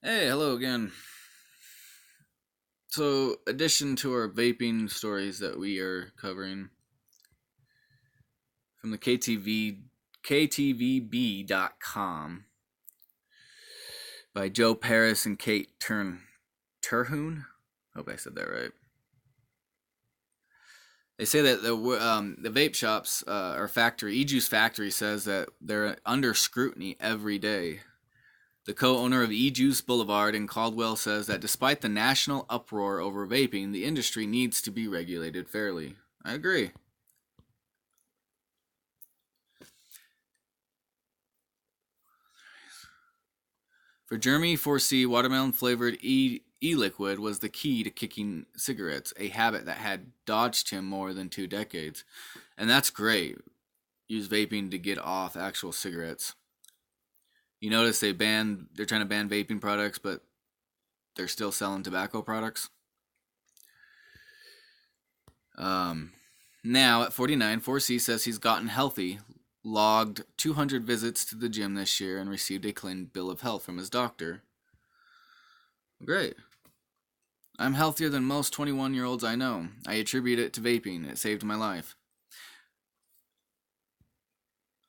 Hey, hello again. So, addition to our vaping stories that we are covering from the KTVB.com by Joe Paris and Kate Terhune. Hope I said that right. They say that the vape shops or factory, E-juice factory, says that they're under scrutiny every day. The co-owner of E-juice Boulevard in Caldwell says that despite the national uproar over vaping, the industry needs to be regulated fairly. I agree. For Jeremy, 4C watermelon flavored e-liquid was the key to kicking cigarettes, a habit that had dodged him more than 2 decades. And that's great. Use vaping to get off actual cigarettes. You notice they're trying to ban vaping products, but they're still selling tobacco products. Now at 49, 4C says he's gotten healthy, logged 200 visits to the gym this year, and received a clean bill of health from his doctor. Great. I'm healthier than most 21-year-olds I know. I attribute it to vaping. It saved my life.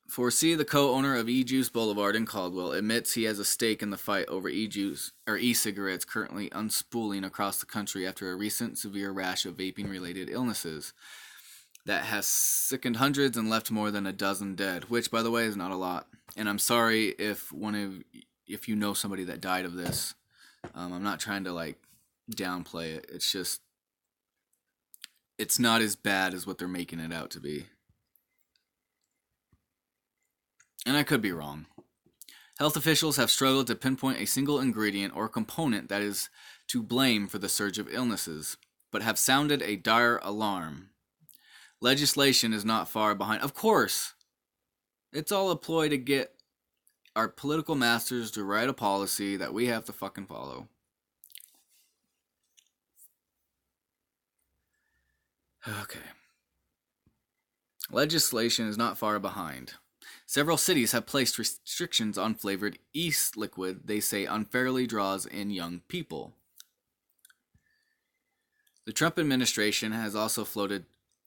4C, the co-owner of E-Juice Boulevard in Caldwell, admits he has a stake in the fight over e-juice or e-cigarettes currently unspooling across the country after a recent severe rash of vaping-related illnesses that has sickened hundreds and left more than a dozen dead, which, by the way, is not a lot. And I'm sorry if you know somebody that died of this. I'm not trying to downplay it. It's just it's not as bad as what they're making it out to be. And I could be wrong. Health officials have struggled to pinpoint a single ingredient or component that is to blame for the surge of illnesses, but have sounded a dire alarm. Legislation is not far behind. Of course, it's all a ploy to get our political masters to write a policy that we have to fucking follow. Okay. Legislation is not far behind. Several cities have placed restrictions on flavored e-liquid they say unfairly draws in young people. The Trump administration has also floated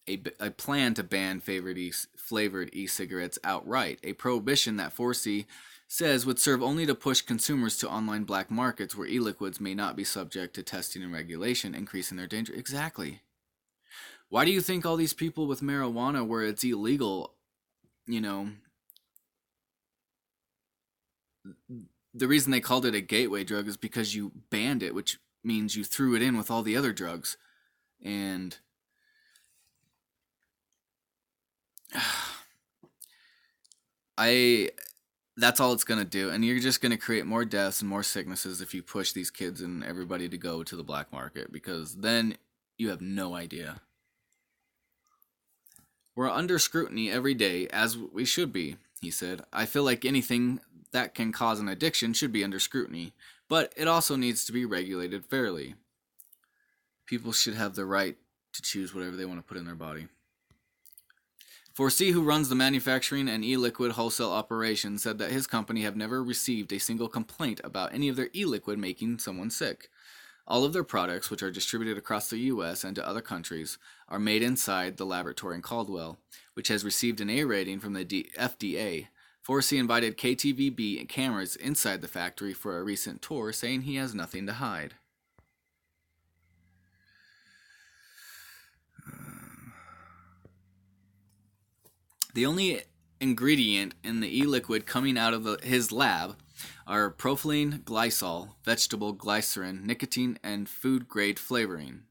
a plan to ban flavored e-cigarettes outright, a prohibition that 4C says would serve only to push consumers to online black markets where e-liquids may not be subject to testing and regulation, increasing their danger. Exactly. Why do you think all these people with marijuana, where it's illegal, the reason they called it a gateway drug is because you banned it, which means you threw it in with all the other drugs. And that's all it's going to do. And you're just going to create more deaths and more sicknesses if you push these kids and everybody to go to the black market, because then you have no idea. We're under scrutiny every day, as we should be, he said. I feel like anything that can cause an addiction should be under scrutiny, but it also needs to be regulated fairly. People should have the right to choose whatever they want to put in their body. 4C, who runs the manufacturing and e-liquid wholesale operation, said that his company have never received a single complaint about any of their e-liquid making someone sick. All of their products, which are distributed across the U.S. and to other countries, are made inside the laboratory in Caldwell, which has received an A rating from the FDA. 4C invited KTVB cameras inside the factory for a recent tour, saying he has nothing to hide. The only ingredient in the e-liquid coming out of his lab are propylene glycol, vegetable glycerin, nicotine, and food-grade flavoring,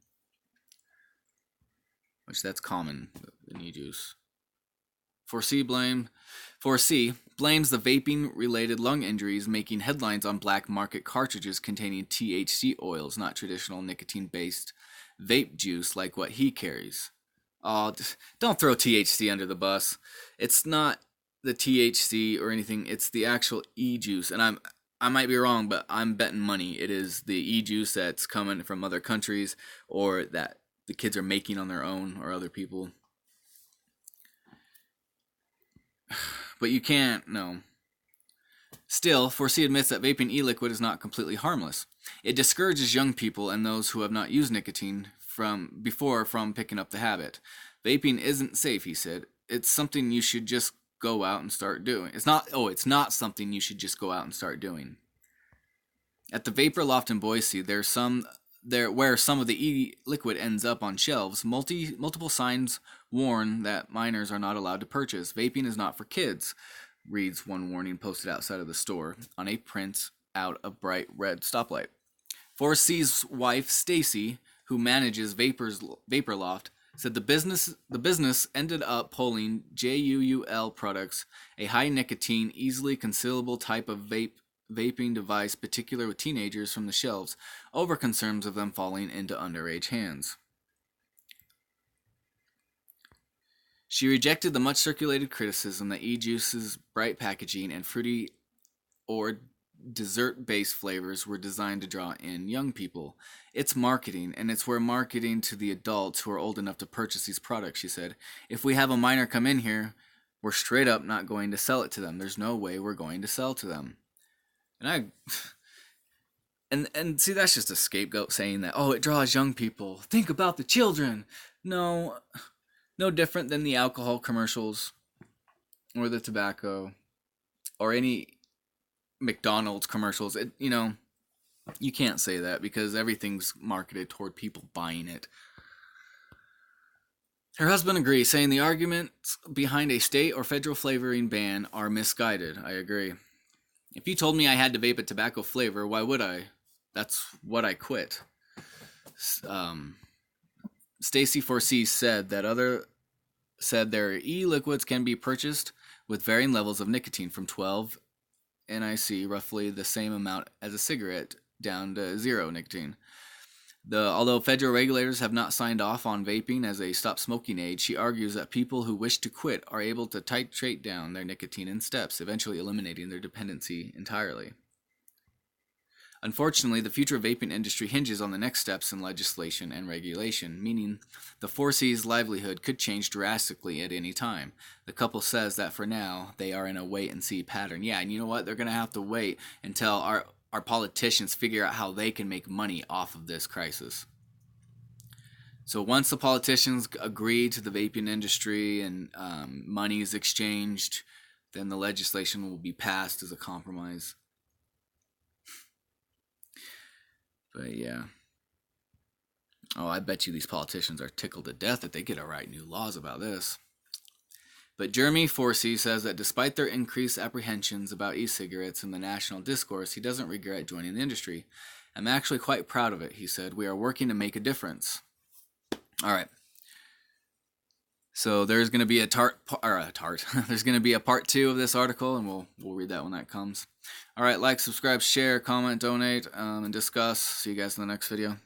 which that's common in e-juice. 4C blames the vaping-related lung injuries, making headlines on black market cartridges containing THC oils, not traditional nicotine-based vape juice like what he carries. Oh, don't throw THC under the bus. It's not the THC or anything. It's the actual e-juice. And I might be wrong, but I'm betting money it is the e-juice that's coming from other countries, or that the kids are making on their own, or other people. But you can't, no. Still, 4C admits that vaping e-liquid is not completely harmless. It discourages young people and those who have not used nicotine from picking up the habit. Vaping isn't safe, he said. It's something you should just go out and start doing. It's not something you should just go out and start doing. At the Vapor Loft in Boise, where some of the e-liquid ends up on shelves, multiple signs warn that minors are not allowed to purchase. Vaping is not for kids, reads one warning posted outside of the store on a print out a bright red stoplight. 4C's wife, Stacy, who manages Vapor Loft, said the business ended up pulling JUUL products, a high nicotine, easily concealable type of vaping device particular with teenagers, from the shelves over concerns of them falling into underage hands. She rejected the much circulated criticism that e-juice's bright packaging and fruity or dessert-based flavors were designed to draw in young people. It's marketing, and it's where marketing to the adults who are old enough to purchase these products, she said. If we have a minor come in here, we're straight up not going to sell it to them. There's no way we're going to sell to them. And see, that's just a scapegoat saying that, oh, it draws young people. Think about the children. No different than the alcohol commercials or the tobacco or any McDonald's commercials. You can't say that because everything's marketed toward people buying it. Her husband agrees, saying the arguments behind a state or federal flavoring ban are misguided. I agree. If you told me I had to vape a tobacco flavor, why would I? That's what I quit. Stacy 4C said their e-liquids can be purchased with varying levels of nicotine from 12 NIC, roughly the same amount as a cigarette, down to 0 nicotine. Although federal regulators have not signed off on vaping as a stop smoking aid, she argues that people who wish to quit are able to titrate down their nicotine in steps, eventually eliminating their dependency entirely. Unfortunately, the future of vaping industry hinges on the next steps in legislation and regulation, meaning the 4C's livelihood could change drastically at any time. The couple says that for now, they are in a wait-and-see pattern. Yeah, and you know what? They're going to have to wait until our politicians figure out how they can make money off of this crisis. So once the politicians agree to the vaping industry and money is exchanged, then the legislation will be passed as a compromise. But yeah. Oh, I bet you these politicians are tickled to death that they get to write new laws about this. But Jeremy 4C says that despite their increased apprehensions about e-cigarettes in the national discourse, he doesn't regret joining the industry. I'm actually quite proud of it, he said. We are working to make a difference. All right. So there's going to be there's going to be a part 2 of this article, and we'll read that when that comes. All right, like, subscribe, share, comment, donate, and discuss. See you guys in the next video.